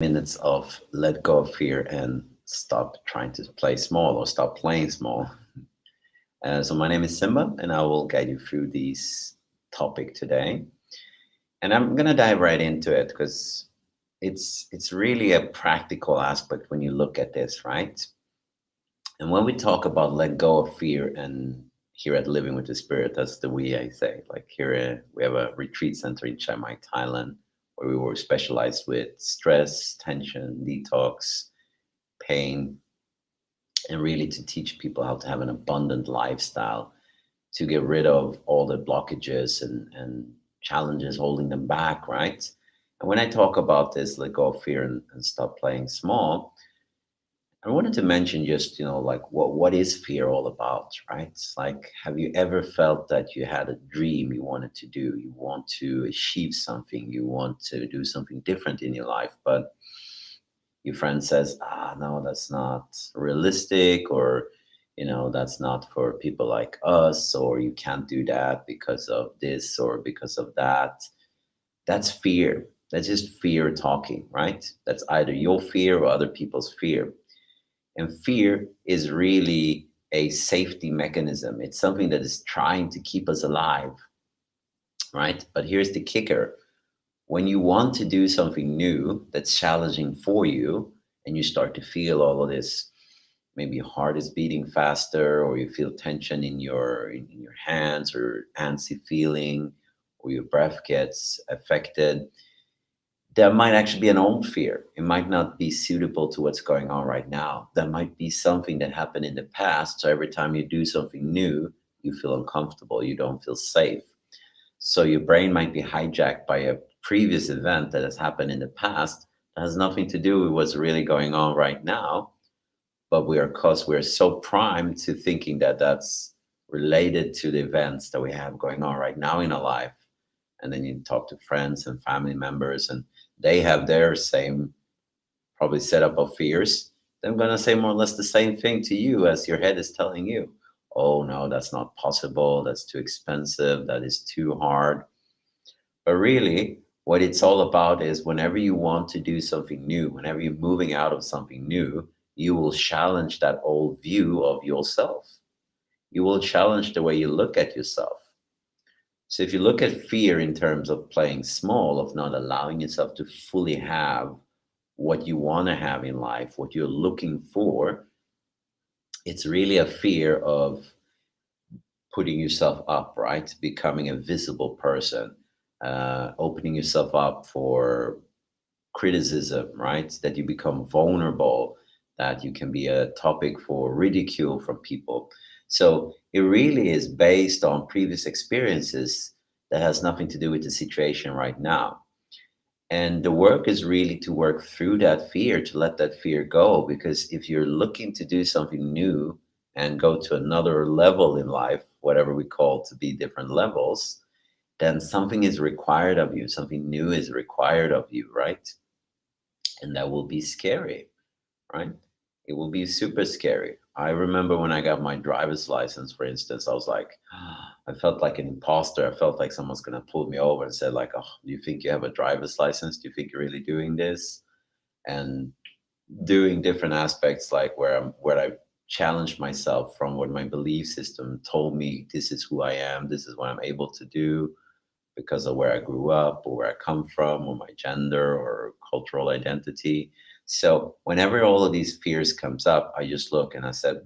minutes of let go of fear and stop trying to play small or stop playing small. So my name is Simba, and I will guide you through this topic today. And I'm gonna dive right into it because it's really a practical aspect when you look at this, right? And when we talk about let go of fear, and here at Living with the Spirit, that's the we I say. Like here, we have a retreat center in Chiang Mai, Thailand, where we were specialized with stress, tension, detox, pain, and really to teach people how to have an abundant lifestyle, to get rid of all the blockages and challenges holding them back, right? And when I talk about this, let go of fear and stop playing small, I wanted to mention just, like what is fear all about, right? It's like, have you ever felt that you had a dream you wanted to do? You want to achieve something, you want to do something different in your life, but your friend says, no, that's not realistic, or, that's not for people like us, or you can't do that because of this or because of that. That's fear. That's just fear talking, right? That's either your fear or other people's fear. And fear is really a safety mechanism. It's something that is trying to keep us alive, right? But here's the kicker: when you want to do something new that's challenging for you, and you start to feel all of this, maybe your heart is beating faster, or you feel tension in your hands, or antsy feeling, or your breath gets affected, there might actually be an old fear. It might not be suitable to what's going on right now. There might be something that happened in the past. So every time you do something new, you feel uncomfortable, you don't feel safe. So your brain might be hijacked by a previous event that has happened in the past that has nothing to do with what's really going on right now. But because we're so primed to thinking that that's related to the events that we have going on right now in our life. And then you talk to friends and family members, and they have their same probably setup of fears. They're going to say more or less the same thing to you as your head is telling you. Oh, no, that's not possible. That's too expensive. That is too hard. But really, what it's all about is whenever you want to do something new, whenever you're moving out of something new, you will challenge that old view of yourself. You will challenge the way you look at yourself. So if you look at fear in terms of playing small, of not allowing yourself to fully have what you want to have in life, what you're looking for, it's really a fear of putting yourself up, right? Becoming a visible person, opening yourself up for criticism, right? That you become vulnerable, that you can be a topic for ridicule from people. So it really is based on previous experiences that has nothing to do with the situation right now. And the work is really to work through that fear, to let that fear go. Because if you're looking to do something new and go to another level in life, whatever we call to be different levels, then something is required of you, something new is required of you, right? And that will be scary, right? It will be super scary. I remember when I got my driver's license, for instance, I was like, I felt like an imposter. I felt like someone's gonna pull me over and said, like, "Oh, do you think you have a driver's license? Do you think you're really doing this?" And doing different aspects, like where I challenged myself from what my belief system told me. This is who I am. This is what I'm able to do because of where I grew up or where I come from or my gender or cultural identity. So whenever all of these fears comes up, I just look and I said,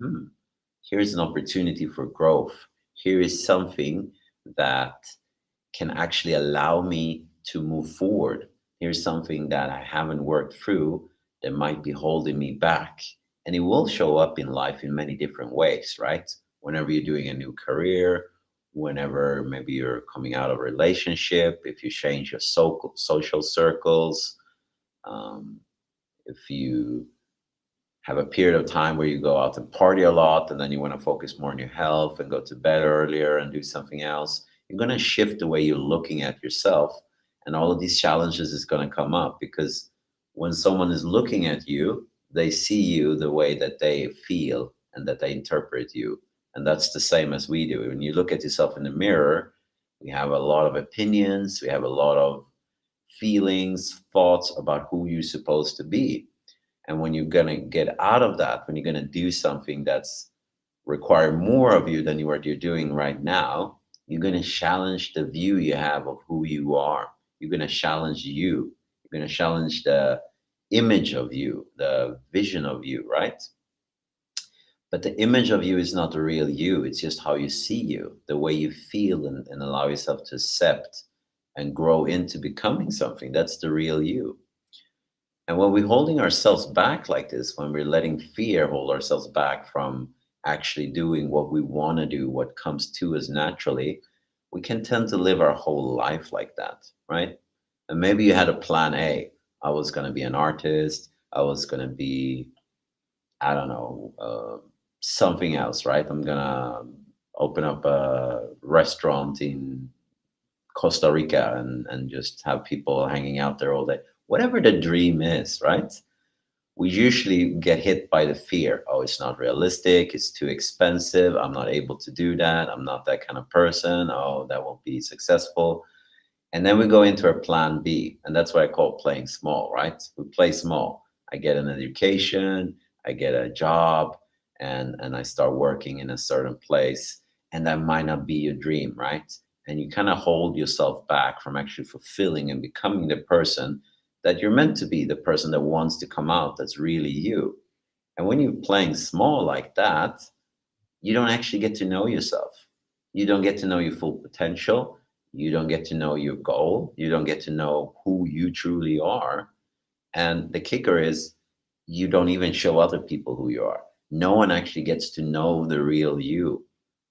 here's an opportunity for growth. Here is something that can actually allow me to move forward. Here's something that I haven't worked through that might be holding me back. And it will show up in life in many different ways, right? Whenever you're doing a new career, whenever maybe you're coming out of a relationship, if you change your social circles, um, if you have a period of time where you go out and party a lot and then you want to focus more on your health and go to bed earlier and do something else, you're going to shift the way you're looking at yourself. And all of these challenges is going to come up because when someone is looking at you, they see you the way that they feel and that they interpret you. And that's the same as we do. When you look at yourself in the mirror, we have a lot of opinions, we have a lot of feelings, thoughts about who you're supposed to be. And when you're going to get out of that, when you're going to do something that's require more of you than what you're doing right now, you're going to challenge the view you have of who you are. You're going to challenge you. You're going to challenge the image of you, the vision of you, right? But the image of you is not the real you. It's just how you see you, the way you feel, and allow yourself to accept and grow into becoming something. That's the real you. And when we're holding ourselves back like this, when we're letting fear hold ourselves back from actually doing what we want to do, what comes to us naturally, we can tend to live our whole life like that, right? And maybe you had a plan A. I was going to be an artist. I was going to be, I don't know, something else, right? I'm going to open up a restaurant in Costa Rica and just have people hanging out there all day. Whatever the dream is, right? We usually get hit by the fear. Oh, it's not realistic. It's too expensive. I'm not able to do that. I'm not that kind of person. Oh, that won't be successful. And then we go into our plan B. And that's what I call playing small, right? We play small. I get an education, I get a job, and I start working in a certain place. And that might not be your dream, right? And you kind of hold yourself back from actually fulfilling and becoming the person that you're meant to be, the person that wants to come out, that's really you. And when you're playing small like that, you don't actually get to know yourself. You don't get to know your full potential. You don't get to know your goal. You don't get to know who you truly are. And the kicker is, you don't even show other people who you are. No one actually gets to know the real you.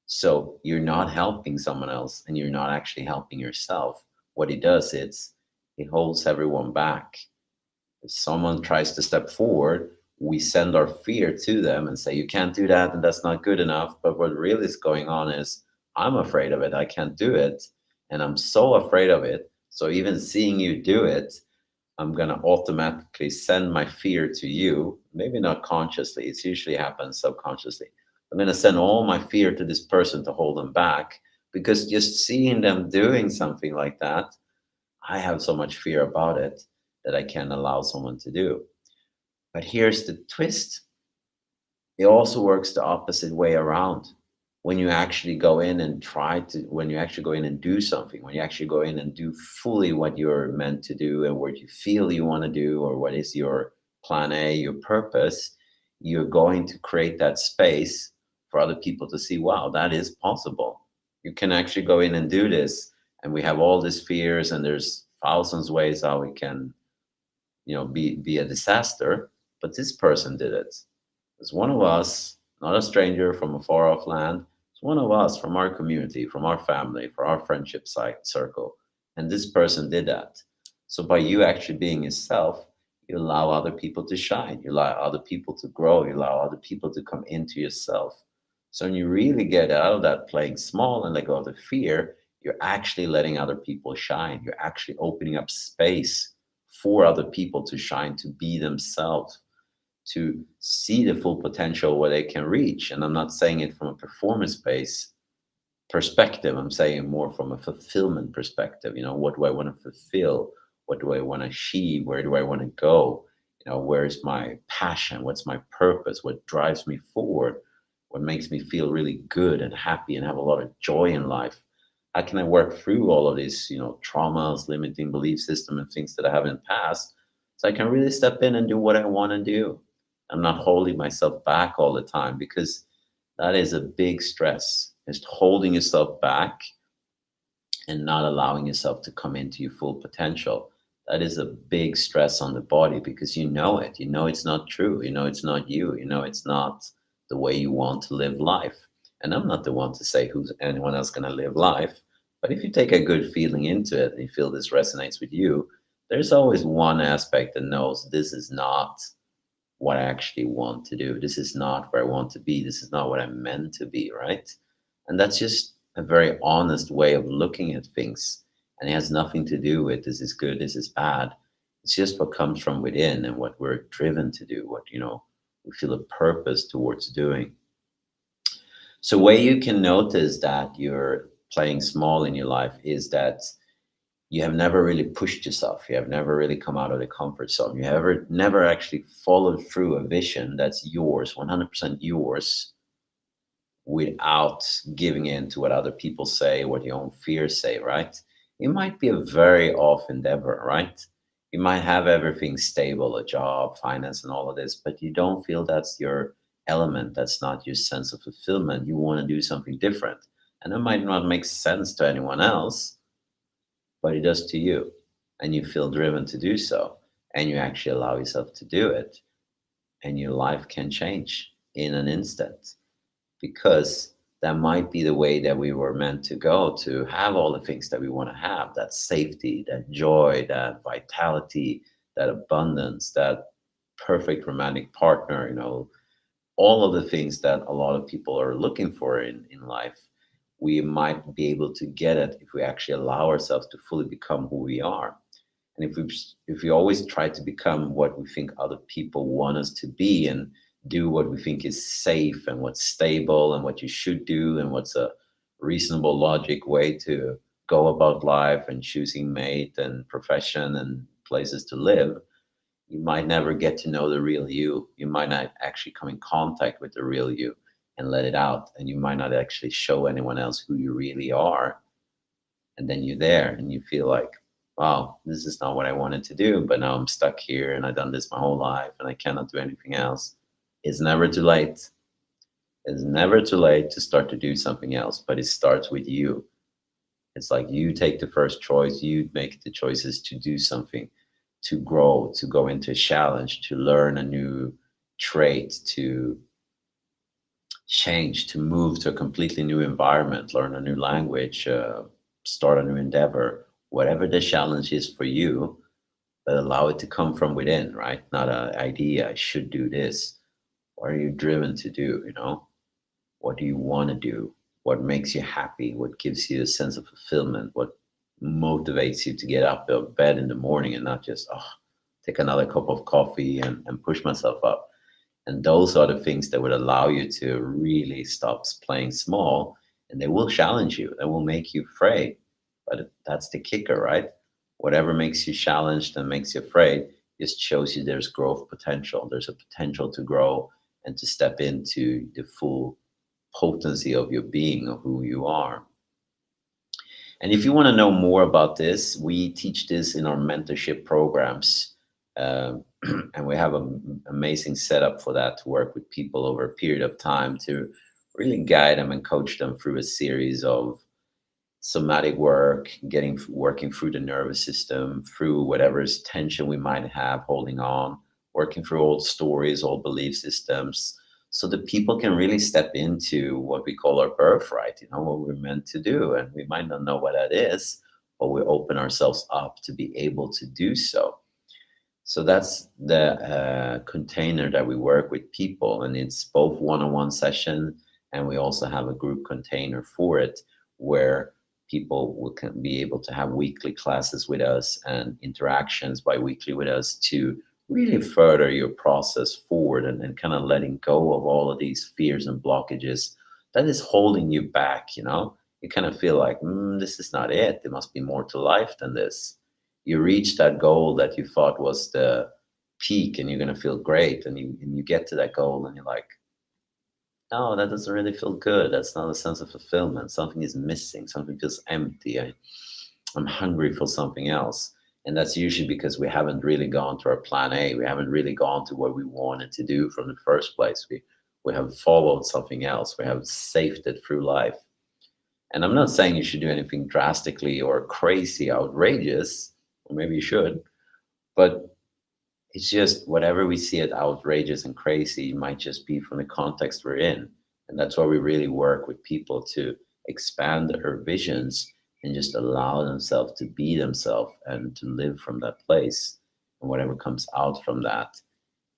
So you're not helping someone else and you're not actually helping yourself. What it does is it holds everyone back. If someone tries to step forward, we send our fear to them and say, you can't do that and that's not good enough. But what really is going on is, I'm afraid of it. I can't do it. And I'm so afraid of it. So even seeing you do it, I'm going to automatically send my fear to you. Maybe not consciously, it usually happens subconsciously. I'm going to send all my fear to this person to hold them back, because just seeing them doing something like that, I have so much fear about it that I can't allow someone to do. But here's the twist, it also works the opposite way around. When you actually go in and when you actually go in and do something, when you actually go in and do fully what you're meant to do and what you feel you want to do, or what is your plan A, your purpose, you're going to create that space for other people to see, wow, that is possible. You can actually go in and do this. And we have all these fears, and there's thousands ways how we can, be a disaster. But this person did it. It's one of us, not a stranger from a far off land. It's one of us from our community, from our family, from our friendship site circle. And this person did that. So by you actually being yourself, you allow other people to shine. You allow other people to grow. You allow other people to come into yourself. So when you really get out of that playing small and let go of the fear, you're actually letting other people shine. You're actually opening up space for other people to shine, to be themselves, to see the full potential where they can reach. And I'm not saying it from a performance based perspective. I'm saying more from a fulfillment perspective. What do I want to fulfill? What do I want to achieve? Where do I want to go? Where's my passion? What's my purpose? What drives me forward? What makes me feel really good and happy and have a lot of joy in life? How can I work through all of these, traumas, limiting belief system, and things that I have in the past, so I can really step in and do what I want to do? I'm not holding myself back all the time, because that is a big stress. Just holding yourself back and not allowing yourself to come into your full potential. That is a big stress on the body, because you know it. You know it's not true. You know it's not you. You know it's not the way you want to live life. And I'm not the one to say who's anyone else going to live life. But if you take a good feeling into it and you feel this resonates with you, there's always one aspect that knows this is not what I actually want to do. This is not where I want to be. This is not what I'm meant to be, right? And that's just a very honest way of looking at things. And it has nothing to do with this is good, this is bad. It's just what comes from within and what we're driven to do, what, we feel a purpose towards doing. So way you can notice that you're playing small in your life is that you have never really pushed yourself. You have never really come out of the comfort zone. You have never actually followed through a vision that's yours, 100% yours, without giving in to what other people say, what your own fears say, right? It might be a very off endeavor, right? You might have everything stable, a job, finance, and all of this, but you don't feel that's your element. That's not your sense of fulfillment. You want to do something different. And it might not make sense to anyone else, but it does to you. And you feel driven to do so. And you actually allow yourself to do it. And your life can change in an instant, because that might be the way that we were meant to go, to have all the things that we want to have, that safety, that joy, that vitality, that abundance, that perfect romantic partner, all of the things that a lot of people are looking for in life. We might be able to get it if we actually allow ourselves to fully become who we are. And if we always try to become what we think other people want us to be, and do what we think is safe and what's stable and what you should do and what's a reasonable logic way to go about life and choosing mate and profession and places to live, you might never get to know the real you. You might not actually come in contact with the real you and let it out, and you might not actually show anyone else who you really are. And then you're there and you feel like, wow, this is not what I wanted to do, but now I'm stuck here and I've done this my whole life and I cannot do anything else. It's never too late. It's never too late to start to do something else, but it starts with you. It's like you take the first choice, you make the choices to do something, to grow, to go into a challenge, to learn a new trait, to change, to move to a completely new environment, learn a new language, start a new endeavor, whatever the challenge is for you, but allow it to come from within, right? Not an idea, I should do this. What are you driven to do? What do you want to do? What makes you happy? What gives you a sense of fulfillment? What motivates you to get up out of bed in the morning and not just, take another cup of coffee and push myself up? And those are the things that would allow you to really stop playing small, and they will challenge you. They will make you afraid. But that's the kicker, right? Whatever makes you challenged and makes you afraid just shows you there's growth potential. There's a potential to grow and to step into the full potency of your being, of who you are. And if you want to know more about this, we teach this in our mentorship programs. And we have an amazing setup for that, to work with people over a period of time to really guide them and coach them through a series of somatic work, working through the nervous system, through whatever's tension we might have holding on, working through old stories, old belief systems, so that people can really step into what we call our birthright, what we're meant to do. And we might not know what that is, but we open ourselves up to be able to do so. So that's the container that we work with people, and it's both one-on-one session, and we also have a group container for it, where people can be able to have weekly classes with us and interactions bi-weekly with us to really further your process forward, and kind of letting go of all of these fears and blockages that is holding you back. You kind of feel like, this is not it. There must be more to life than this. You reach that goal that you thought was the peak and you're going to feel great, and you get to that goal and you're like, no, that doesn't really feel good. That's not a sense of fulfillment. Something is missing. Something feels empty. I'm hungry for something else. And that's usually because we haven't really gone to our plan A. We haven't really gone to what we wanted to do from the first place. We have followed something else. We have safed it through life. And I'm not saying you should do anything drastically or crazy, outrageous, or maybe you should, but it's just whatever we see as outrageous and crazy might just be from the context we're in. And that's why we really work with people to expand their visions and just allow themselves to be themselves and to live from that place. And whatever comes out from that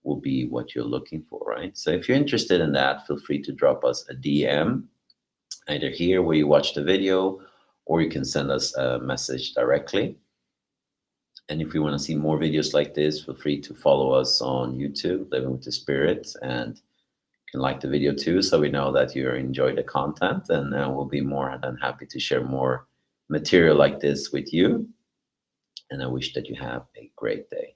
will be what you're looking for, right? So if you're interested in that, feel free to drop us a DM, either here where you watch the video, or you can send us a message directly. And if you want to see more videos like this, feel free to follow us on YouTube, Living with the Spirit, and you can like the video too, so we know that you enjoy the content, and we'll be more than happy to share more material like this with you. and I wish that you have a great day.